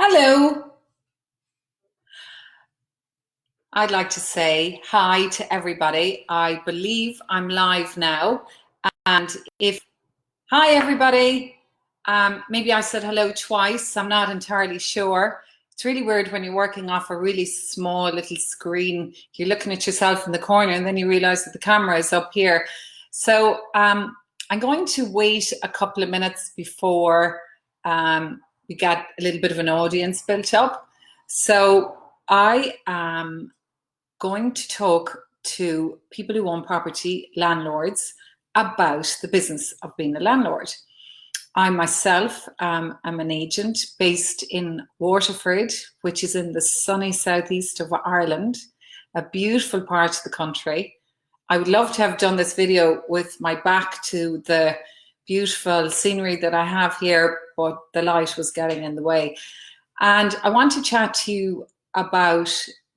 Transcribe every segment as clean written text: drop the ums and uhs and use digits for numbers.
Hello. I'd like to say hi to everybody. I believe I'm live now. And if, hi everybody, maybe I said hello twice. I'm not entirely sure. It's really weird when you're working off a really small little screen. You're looking at yourself in the corner and then you realize that the camera is up here. So I'm going to wait a couple of minutes before we get a little bit of an audience built up. So I am going to talk to people who own property, landlords, about the business of being a landlord. I myself am an agent based in Waterford, which is in the sunny southeast of Ireland, a beautiful part of the country. I would love to have done this video with my back to the beautiful scenery that I have here, but the light was getting in the way. And I want to chat to you about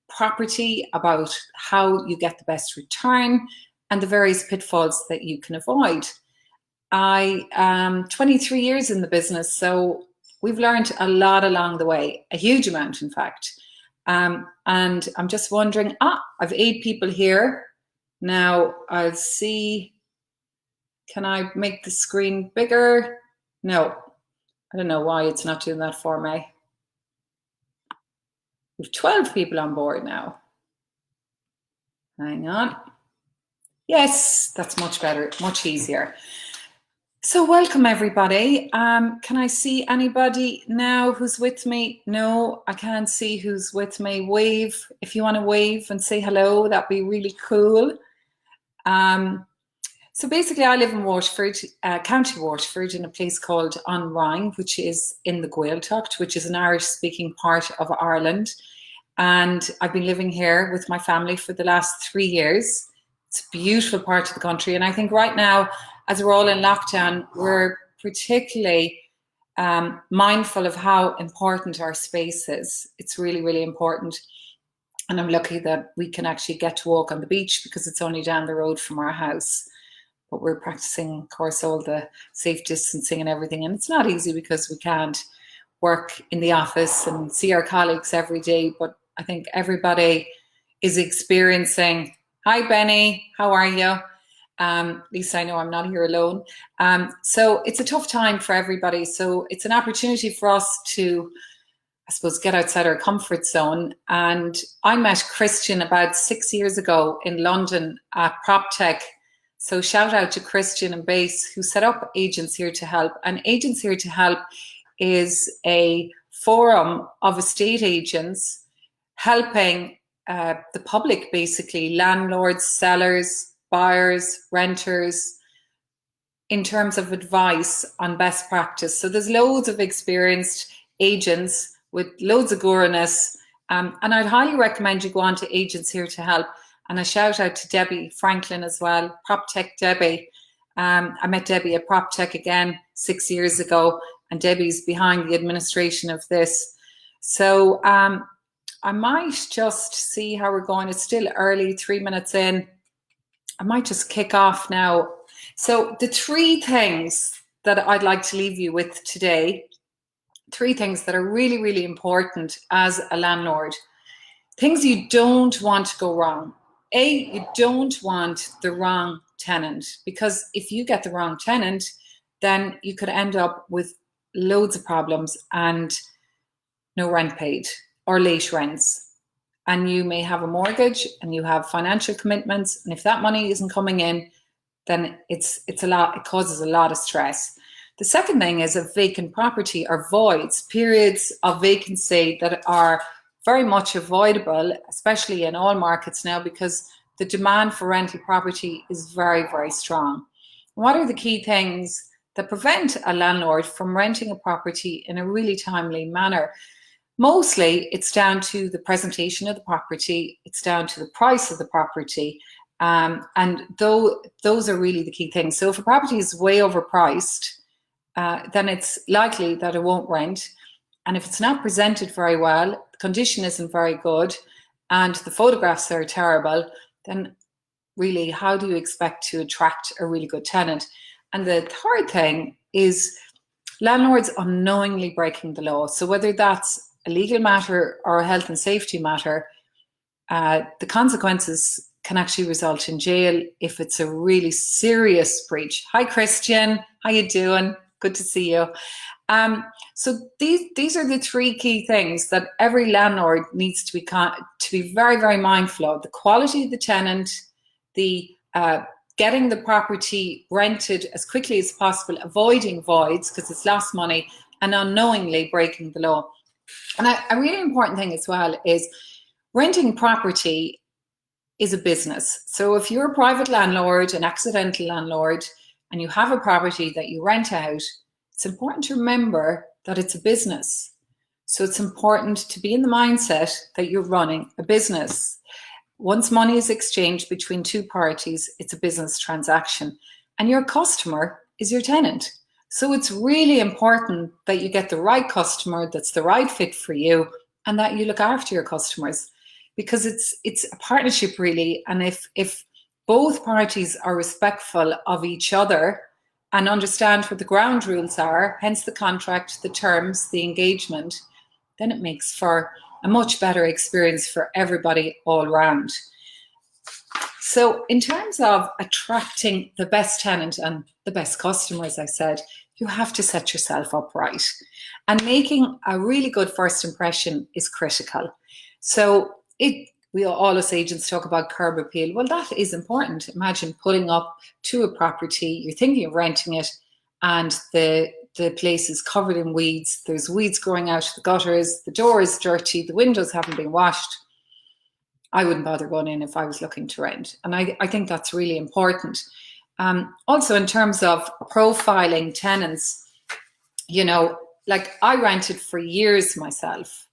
property, about how you get the best return, and the various pitfalls that you can avoid. I am 23 years in the business, so we've learned a lot along the way, a huge amount, in fact. And I'm just wondering, I've 8 people here. Now I'll see, can I make the screen bigger? No, I don't know why it's not doing that for me. We've 12 people on board now. Hang on. Yes, that's much better, much easier. So welcome everybody. Can I see anybody now who's with me? No, I can't see who's with me. Wave, if you want to wave and say hello, that'd be really cool. So basically I live in Waterford, County Waterford, in a place called On Rhine, which is in the Gaeltacht, which is an Irish-speaking part of Ireland. And I've been living here with my family for the last 3 years. It's a beautiful part of the country. And I think right now, as we're all in lockdown, we're particularly mindful of how important our space is. It's really, really important. And I'm lucky that we can actually get to walk on the beach because it's only down the road from our house. But we're practicing, of course, all the safe distancing and everything. And it's not easy because we can't work in the office and see our colleagues every day. But I think everybody is experiencing, hi Benny, how are you? At least I know I'm not here alone. So it's a tough time for everybody. So it's an opportunity for us to, I suppose, get outside our comfort zone. And I met Christian about 6 years ago in London at PropTech. So shout out to Christian and Base, who set up Agents Here to Help. And Agents Here to Help is a forum of estate agents helping the public, basically, landlords, sellers, buyers, renters, in terms of advice on best practice. So there's loads of experienced agents with loads of guru-ness, and I'd highly recommend you go on to Agents Here to Help. And a shout out to Debbie Franklin as well, PropTech Debbie. I met Debbie at PropTech again 6 years ago, and Debbie's behind the administration of this. So I might just see how we're going. It's still early, 3 minutes in. I might just kick off now. So the 3 things that I'd like to leave you with today, 3 things that are really, really important as a landlord. Things you don't want to go wrong. You don't want the wrong tenant, because if you get the wrong tenant, then you could end up with loads of problems and no rent paid or late rents. And you may have a mortgage and you have financial commitments. And if that money isn't coming in, then it's a lot, it causes a lot of stress. The second thing is a vacant property or voids, periods of vacancy that are very much avoidable, especially in all markets now, because the demand for rental property is very, very strong. What are the key things that prevent a landlord from renting a property in a really timely manner? Mostly it's down to the presentation of the property, it's down to the price of the property, and those are really the key things. So if a property is way overpriced, then it's likely that it won't rent. And if it's not presented very well, the condition isn't very good, and the photographs are terrible, then really, how do you expect to attract a really good tenant? And the third thing is landlords unknowingly breaking the law. So whether that's a legal matter or a health and safety matter, the consequences can actually result in jail if it's a really serious breach. Hi, Christian. How you doing? Good to see you. So these are the three key things that every landlord needs to be very, very mindful of: the quality of the tenant, the getting the property rented as quickly as possible, avoiding voids because it's lost money, and unknowingly breaking the law. And a really important thing as well is renting property is a business. So if you're a private landlord, an accidental landlord, and you have a property that you rent out, it's important to remember that it's a business. So it's important to be in the mindset that you're running a business. Once money is exchanged between two parties, it's a business transaction, and your customer is your tenant. So it's really important that you get the right customer that's the right fit for you, and that you look after your customers, because it's a partnership really. And if both parties are respectful of each other and understand what the ground rules are, hence the contract, the terms, the engagement, then it makes for a much better experience for everybody all around. So in terms of attracting the best tenant and the best customer, as I said, you have to set yourself up right. And making a really good first impression is critical. So all us agents talk about curb appeal. Well, that is important. Imagine pulling up to a property, you're thinking of renting it, and the place is covered in weeds. There's weeds growing out of the gutters. The door is dirty. The windows haven't been washed. I wouldn't bother going in if I was looking to rent. And I think that's really important. Also, in terms of profiling tenants, like I rented for years myself,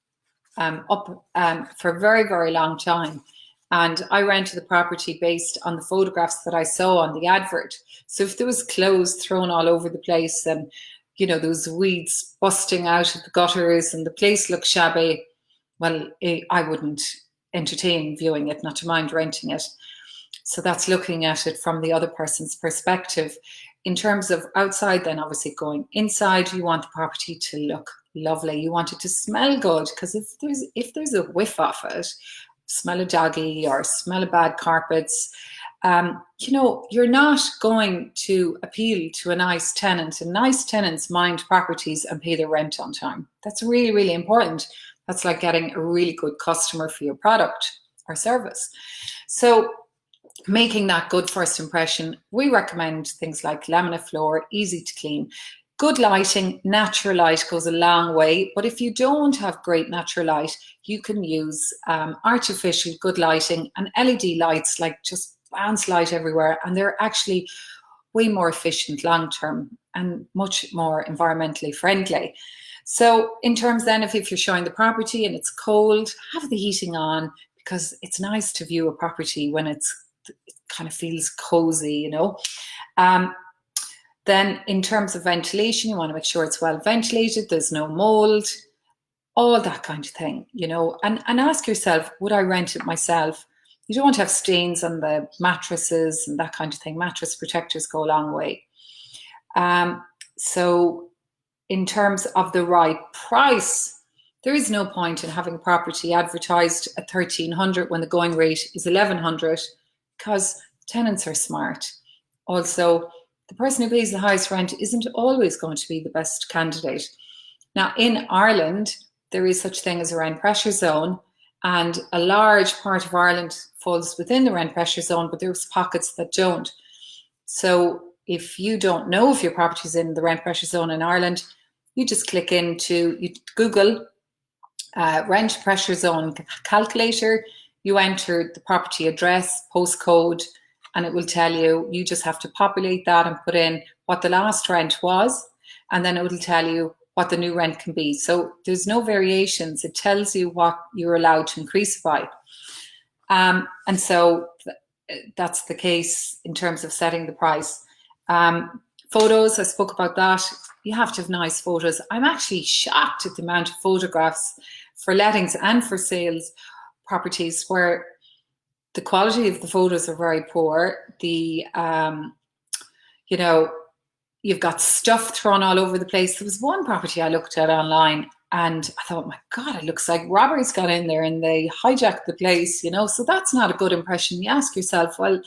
for a very, very long time. And I rented the property based on the photographs that I saw on the advert. So if there was clothes thrown all over the place and, there was weeds busting out of the gutters and the place looked shabby, well, I wouldn't entertain viewing it, not to mind renting it. So that's looking at it from the other person's perspective. In terms of outside, then obviously going inside, you want the property to look lovely. You want it to smell good, because if there's a whiff of it, smell of doggy or smell of bad carpets, you're not going to appeal to a nice tenant. And nice tenants mind properties and pay their rent on time. That's really, really important. That's like getting a really good customer for your product or service. So making that good first impression, we recommend things like laminate floor, easy to clean. Good lighting, natural light goes a long way. But if you don't have great natural light, you can use artificial good lighting and LED lights, like just bounce light everywhere. And they're actually way more efficient long-term and much more environmentally friendly. So in terms then if you're showing the property and it's cold, have the heating on, because it's nice to view a property when it kind of feels cozy, Then in terms of ventilation, you want to make sure it's well ventilated, there's no mold, all that kind of thing, and ask yourself, would I rent it myself? You don't want to have stains on the mattresses and that kind of thing. Mattress protectors go a long way. So in terms of the right price, there is no point in having property advertised at $1,300 when the going rate is $1,100, because tenants are smart. Also, the person who pays the highest rent isn't always going to be the best candidate. Now, in Ireland, there is such thing as a rent pressure zone, and a large part of Ireland falls within the rent pressure zone, but there's pockets that don't. So if you don't know if your property is in the rent pressure zone in Ireland, you just click into, you Google rent pressure zone calculator, you enter the property address, postcode, and it will tell you, you just have to populate that and put in what the last rent was, and then it will tell you what the new rent can be. So there's no variations. It tells you what you're allowed to increase by. And so that's the case in terms of setting the price. Photos, I spoke about that. You have to have nice photos. I'm actually shocked at the amount of photographs for lettings and for sales properties where the quality of the photos are very poor. You've got stuff thrown all over the place. There was one property I looked at online And I thought, my God, it looks like robbers got in there and they hijacked the place, So that's not a good impression. You ask yourself, well,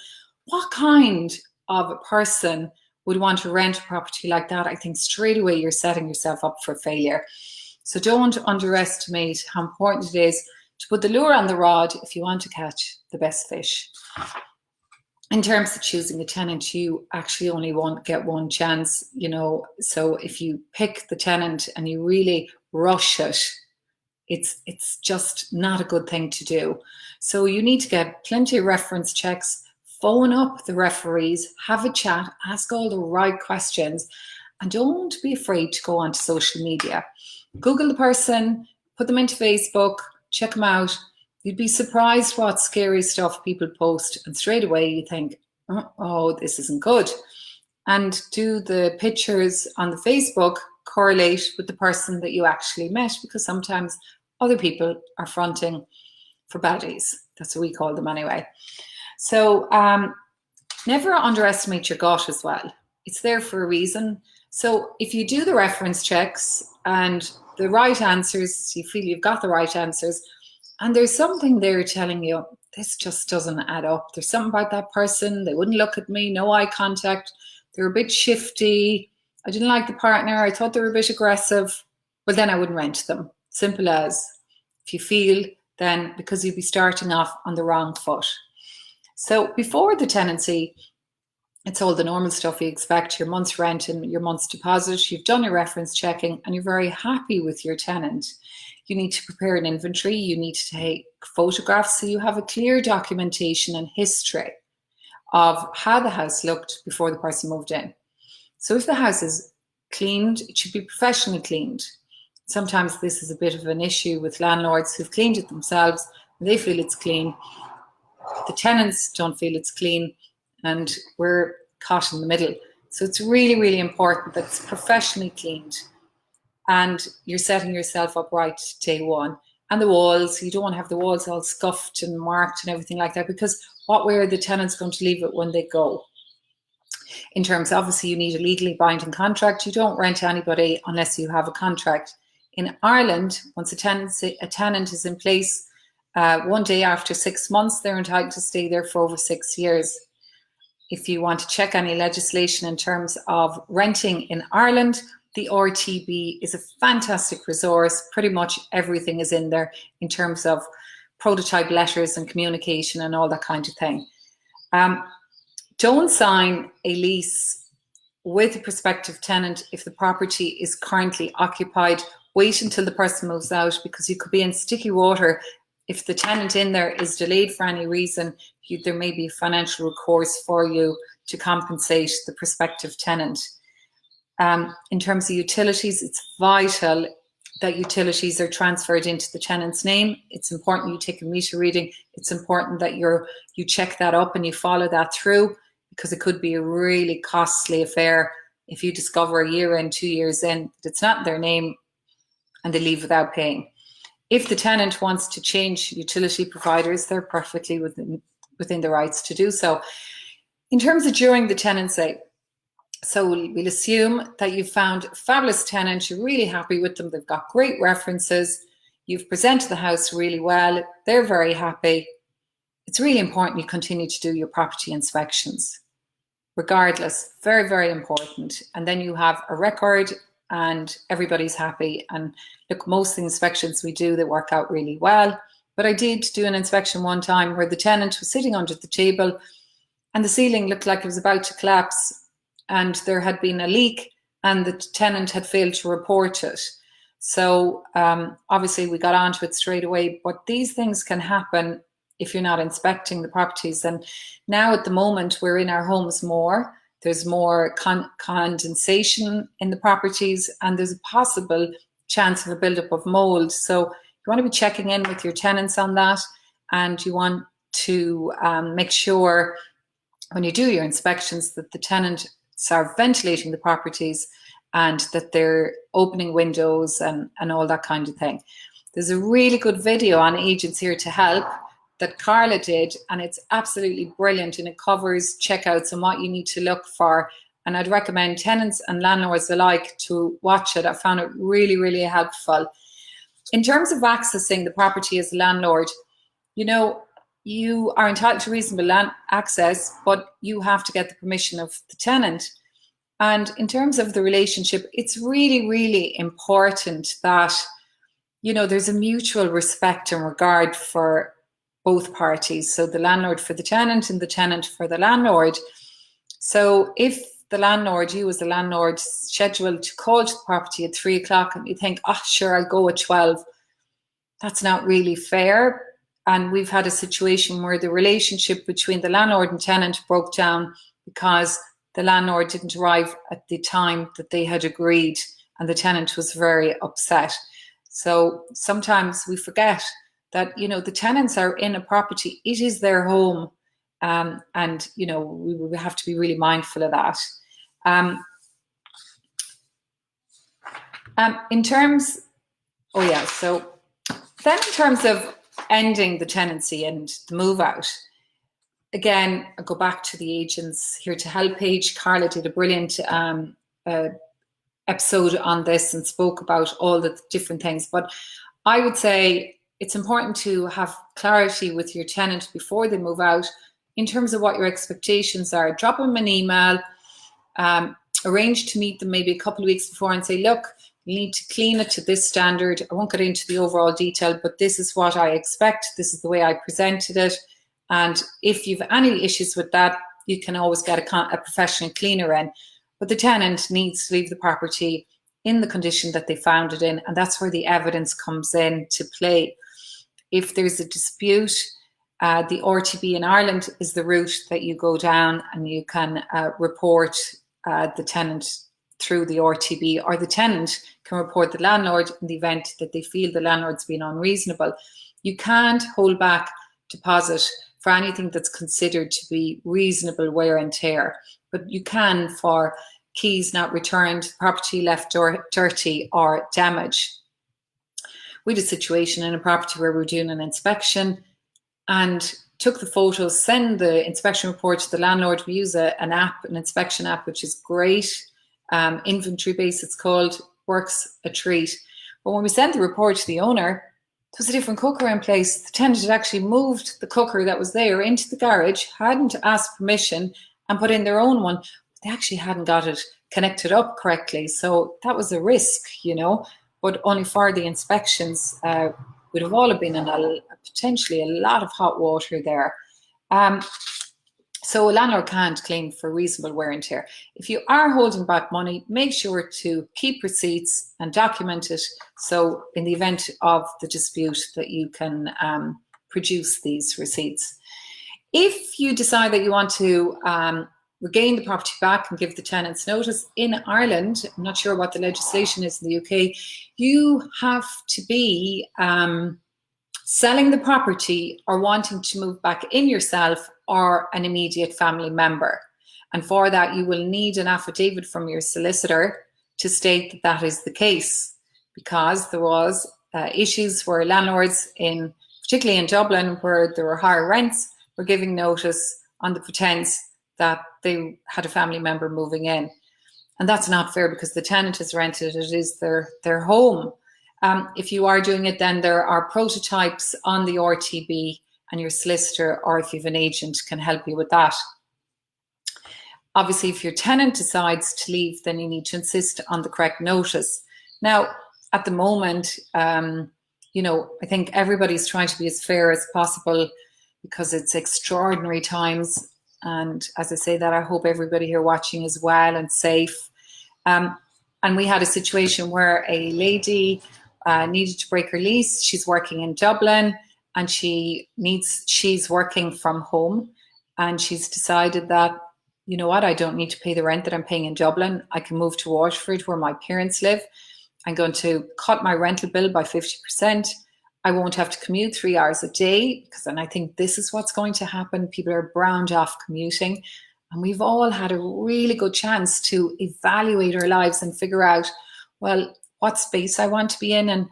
what kind of a person would want to rent a property like that? I think straight away you're setting yourself up for failure. So don't underestimate how important it is to put the lure on the rod if you want to catch the best fish. In terms of choosing a tenant, you actually only get one chance, So if you pick the tenant and you really rush it, it's just not a good thing to do. So you need to get plenty of reference checks, phone up the referees, have a chat, ask all the right questions, and don't be afraid to go onto social media. Google the person, put them into Facebook, check them out. You'd be surprised what scary stuff people post, and straight away you think, oh, this isn't good. And do the pictures on the Facebook correlate with the person that you actually met? Because sometimes other people are fronting for baddies. That's what we call them anyway. So never underestimate your gut as well. It's there for a reason. So if you do the reference checks and the right answers, you feel you've got the right answers, and there's something there telling you, this just doesn't add up. There's something about that person. They wouldn't look at me, no eye contact. They're a bit shifty. I didn't like the partner. I thought they were a bit aggressive. Well, then I wouldn't rent them. Simple as. If you feel, then because you'd be starting off on the wrong foot. So before the tenancy, it's all the normal stuff you expect, your month's rent and your month's deposit. You've done your reference checking and you're very happy with your tenant. You need to prepare an inventory. You need to take photographs so you have a clear documentation and history of how the house looked before the person moved in. So if the house is cleaned, it should be professionally cleaned. Sometimes this is a bit of an issue with landlords who've cleaned it themselves. They feel it's clean. The tenants don't feel it's clean, and we're caught in the middle. So it's really, really important that it's professionally cleaned and you're setting yourself up right day one. And the walls, you don't want to have the walls all scuffed and marked and everything like that, because what way are the tenants going to leave it when they go? In terms, obviously, you need a legally binding contract. You don't rent anybody unless you have a contract. In Ireland, once a tenant is in place, one day after 6 months, they're entitled to stay there for over 6 years. If you want to check any legislation in terms of renting in Ireland, the RTB is a fantastic resource. Pretty much everything is in there in terms of prototype letters and communication and all that kind of thing. Don't sign a lease with a prospective tenant if the property is currently occupied. Wait until the person moves out, because you could be in sticky water. If the tenant in there is delayed for any reason, there may be financial recourse for you to compensate the prospective tenant. In terms of utilities, it's vital that utilities are transferred into the tenant's name. It's important you take a meter reading. It's important that you check that up and you follow that through, because it could be a really costly affair if you discover a year in, 2 years in, that it's not in their name and they leave without paying. If the tenant wants to change utility providers, they're perfectly within the rights to do so. In terms of during the tenancy, so we'll assume that you've found a fabulous tenant, you're really happy with them, they've got great references, you've presented the house really well, they're very happy. It's really important you continue to do your property inspections, regardless, very, very important. And then you have a record and everybody's happy. And look, most of the inspections we do, they work out really well. But I did do an inspection one time where the tenant was sitting under the table and the ceiling looked like it was about to collapse, and there had been a leak and the tenant had failed to report it. So obviously we got onto it straight away, but these things can happen if you're not inspecting the properties. And now at the moment we're in our homes more, there's more condensation in the properties, and there's a possible chance of a buildup of mold. So you want to be checking in with your tenants on that, and you want to make sure when you do your inspections that the tenants are ventilating the properties and that they're opening windows and all that kind of thing. There's a really good video on Agents Here to Help that Carla did, and it's absolutely brilliant, and it covers checkouts and what you need to look for. And I'd recommend tenants and landlords alike to watch it. I found it really, really helpful. In terms of accessing the property as a landlord, you are entitled to reasonable land access, but you have to get the permission of the tenant. And in terms of the relationship, it's really, really important that, there's a mutual respect and regard for both parties. So the landlord for the tenant and the tenant for the landlord. So if the landlord, you as the landlord, scheduled to call to the property at 3 o'clock and you think, sure, I'll go at 12, that's not really fair. And we've had a situation where the relationship between the landlord and tenant broke down because the landlord didn't arrive at the time that they had agreed, and the tenant was very upset. So sometimes we forget that, the tenants are in a property, it is their home. And, we have to be really mindful of that. In terms of ending the tenancy and the move out, again, I go back to the Agents Here to Help page. Carla did a brilliant episode on this and spoke about all the different things. But I would say it's important to have clarity with your tenant before they move out in terms of what your expectations are. Drop them an email, arrange to meet them maybe a couple of weeks before and say, look, you need to clean it to this standard. I won't get into the overall detail, but this is what I expect. This is the way I presented it. And if you've any issues with that, you can always get a professional cleaner in. But the tenant needs to leave the property in the condition that they found it in. And that's where the evidence comes in to play. If there's a dispute, the RTB in Ireland is the route that you go down, and you can report the tenant through the RTB, or the tenant can report the landlord in the event that they feel the landlord's been unreasonable. You can't hold back deposit for anything that's considered to be reasonable wear and tear, but you can for keys not returned, property left dirty or damaged. We had a situation in a property where we were doing an inspection and took the photos, send the inspection report to the landlord. We use an inspection app, which is great. Inventory base, it's called, works a treat. But when we sent the report to the owner, there was a different cooker in place. The tenant had actually moved the cooker that was there into the garage, hadn't asked permission, and put in their own one. They actually hadn't got it connected up correctly. So that was a risk, but only for the inspections, would have all been in potentially a lot of hot water there. So a landlord can't claim for reasonable wear and tear. If you are holding back money, make sure to keep receipts and document it. So in the event of the dispute, that you can produce these receipts. If you decide that you want to regain the property back and give the tenants notice in Ireland, I'm not sure what the legislation is in the UK, you have to be selling the property or wanting to move back in yourself or an immediate family member. And for that, you will need an affidavit from your solicitor to state that that is the case, because there was issues where landlords, particularly in Dublin, where there were higher rents, were giving notice on the pretense that they had a family member moving in. And that's not fair, because the tenant has rented, it is their home. If you are doing it, then there are prototypes on the RTB, and your solicitor, or if you have an agent, can help you with that. Obviously, if your tenant decides to leave, then you need to insist on the correct notice. Now, at the moment, I think everybody's trying to be as fair as possible, because it's extraordinary times. And as I say that, I hope everybody here watching is well and safe. And we had a situation where a lady needed to break her lease. She's working in Dublin, and she's working from home, and she's decided that, you know what, I don't need to pay the rent that I'm paying in Dublin. I can move to Waterford, where my parents live. I'm going to cut my rental bill by 50%. I won't have to commute 3 hours a day, because then I think this is what's going to happen. People are browned off commuting, and we've all had a really good chance to evaluate our lives and figure out, well, what space I want to be in, and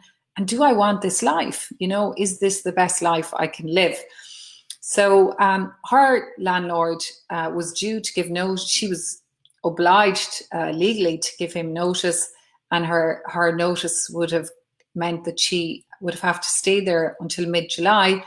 do I want this life? Is this the best life I can live? So her landlord was due to give notice. She was obliged legally to give him notice, and her notice would have meant that she would have to stay there until mid-July.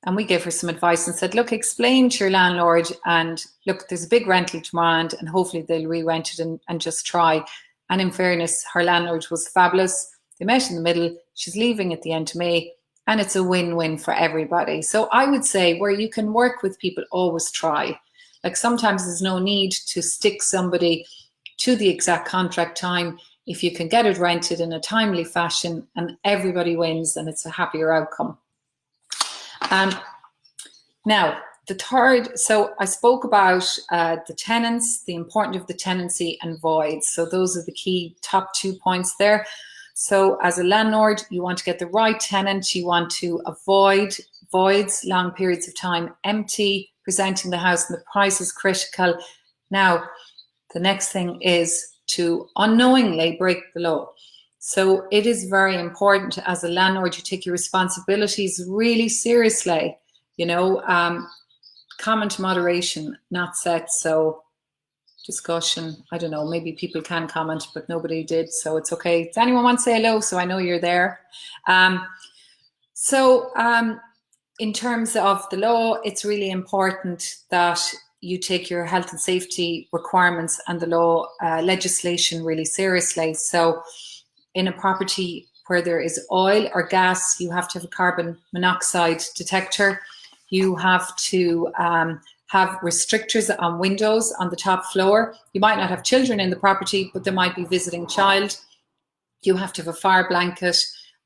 And we gave her some advice and said, look, explain to your landlord, and look, there's a big rental demand and hopefully they'll re-rent it and just try. And in fairness, her landlord was fabulous. They met in the middle. She's leaving at the end of May, and it's a win-win for everybody. So I would say where you can work with people, always try. Like sometimes there's no need to stick somebody to the exact contract time if you can get it rented in a timely fashion and everybody wins and it's a happier outcome. Now, the third, so I spoke about the tenants, the importance of the tenancy and voids. So those are the key top 2 points there. So as a landlord, you want to get the right tenant. You want to avoid voids, long periods of time empty, presenting the house, and the price is critical. Now, the next thing is to unknowingly break the law. So it is very important as a landlord, you take your responsibilities really seriously. You know, comment moderation, not set. So discussion, I don't know, maybe people can comment, but nobody did, so it's okay. Does anyone want to say hello so I know you're there? In terms of the law, it's really important that you take your health and safety requirements and the law legislation really seriously. So in a property where there is oil or gas, you have to have a carbon monoxide detector. You have to have restrictors on windows on the top floor. You might not have children in the property, but there might be visiting child. You have to have a fire blanket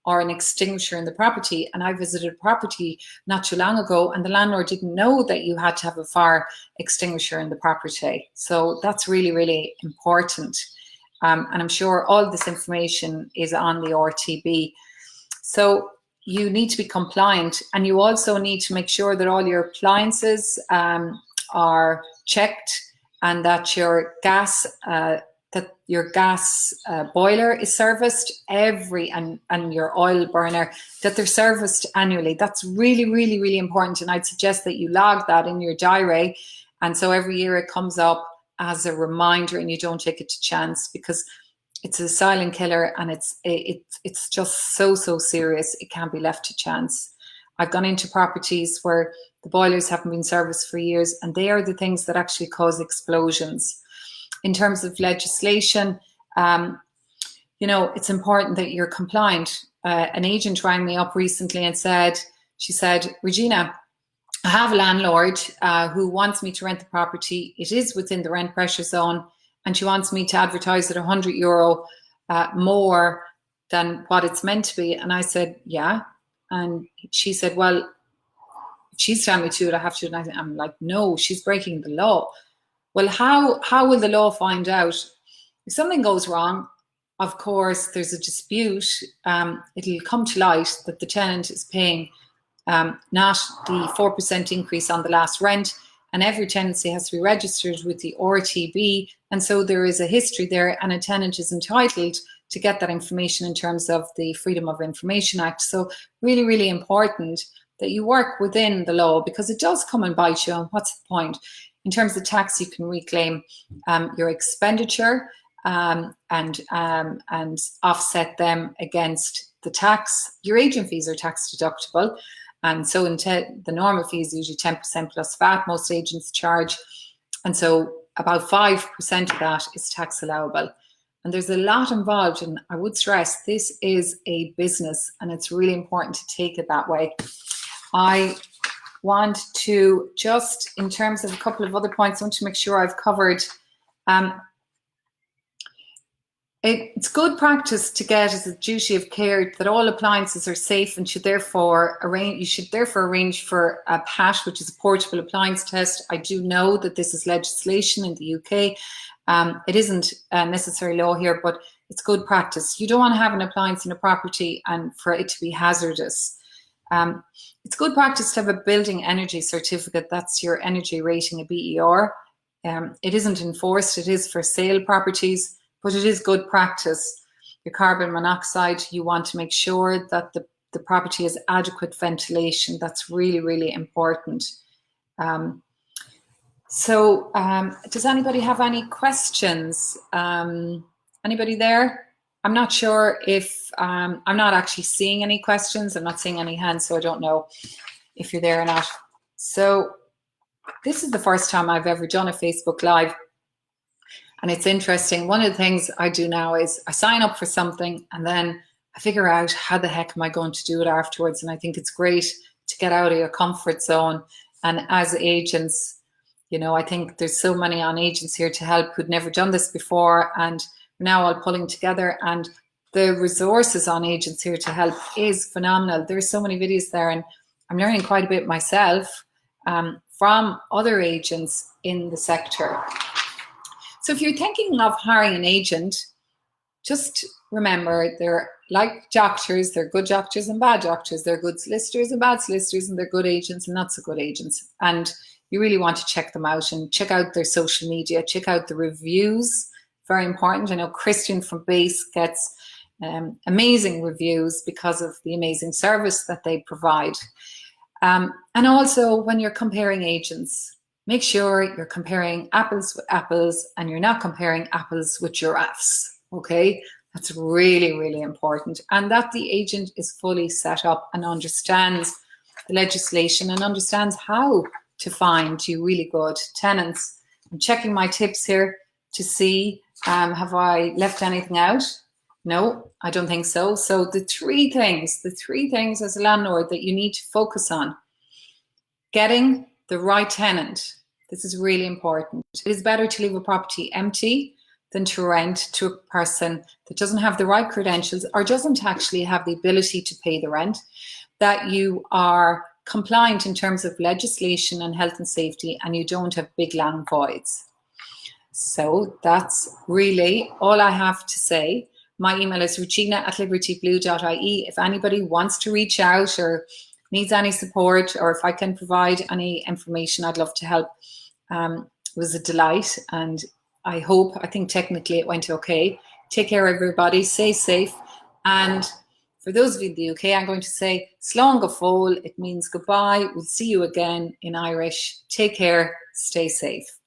or an extinguisher in the property. And I visited a property not too long ago, and the landlord didn't know that you had to have a fire extinguisher in the property. So that's really, really important. And I'm sure all this information is on the RTB. So you need to be compliant, and you also need to make sure that all your appliances are checked, and that your gas boiler is serviced and your oil burner, that they're serviced annually. That's really, really, really important, and I'd suggest that you log that in your diary, and so every year it comes up as a reminder and you don't take it to chance, because it's a silent killer, and it's just so serious. It can't be left to chance. I've gone into properties where the boilers haven't been serviced for years, and they are the things that actually cause explosions. In terms of legislation, you know, it's important that you're compliant. An agent rang me up recently and she said, Regina, I have a landlord who wants me to rent the property. It is within the rent pressure zone, and she wants me to advertise at €100 more than what it's meant to be. And I said, yeah. And she said, well, if she's telling me to do it, I have to. And I'm like, no, she's breaking the law. Well, how will the law find out? If something goes wrong, of course, there's a dispute. It'll come to light that the tenant is paying not the 4% increase on the last rent, and every tenancy has to be registered with the RTB, and so there is a history there, and a tenant is entitled to get that information in terms of the Freedom of Information Act. So really, really important that you work within the law, because it does come and bite you, and what's the point? In terms of tax, you can reclaim your expenditure and offset them against the tax. Your agent fees are tax deductible. And so the normal fee is usually 10% plus VAT, most agents charge. And so about 5% of that is tax allowable. And there's a lot involved, and I would stress this is a business, and it's really important to take it that way. I want to just, in terms of a couple of other points, I want to make sure I've covered. It's good practice to get as a duty of care that all appliances are safe, and you should therefore arrange for a PAT, which is a portable appliance test. I do know that this is legislation in the UK. It isn't necessary law here, but it's good practice. You don't want to have an appliance in a property and for it to be hazardous. It's good practice to have a building energy certificate. That's your energy rating, a BER. It isn't enforced. It is for sale properties, but it is good practice. Your carbon monoxide, you want to make sure that the property has adequate ventilation. That's really, really important. Does anybody have any questions? Anybody there? I'm not sure if, I'm not actually seeing any questions. I'm not seeing any hands, so I don't know if you're there or not. So this is the first time I've ever done a Facebook Live. And it's interesting. One of the things I do now is I sign up for something and then I figure out how the heck am I going to do it afterwards. And I think it's great to get out of your comfort zone. And as agents, you know, I think there's so many on agents here to help who'd never done this before. And now all pulling together, and the resources on agents here to help is phenomenal. There's so many videos there, and I'm learning quite a bit myself from other agents in the sector. So if you're thinking of hiring an agent, just remember they're like doctors. They're good doctors and bad doctors. They're good solicitors and bad solicitors, and they're good agents and not so good agents. And you really want to check them out and check out their social media, check out the reviews. Very important. I know Christian from Base gets amazing reviews because of the amazing service that they provide. And also when you're comparing agents, make sure you're comparing apples with apples and you're not comparing apples with giraffes, okay? That's really, really important. And that the agent is fully set up and understands the legislation and understands how to find you really good tenants. I'm checking my tips here to see, have I left anything out? No, I don't think so. So the three things as a landlord that you need to focus on: getting the right tenant. This is really important. It is better to leave a property empty than to rent to a person that doesn't have the right credentials or doesn't actually have the ability to pay the rent, that you are compliant in terms of legislation and health and safety, and you don't have big land voids. So that's really all I have to say. My email is regina@libertyblue.ie. If anybody wants to reach out or needs any support, or if I can provide any information, I'd love to help. It was a delight, and I think technically it went okay. Take care, everybody. Stay safe. And for those of you in the UK, I'm going to say slán go fóill. It means goodbye. We'll see you again in Irish. Take care. Stay safe.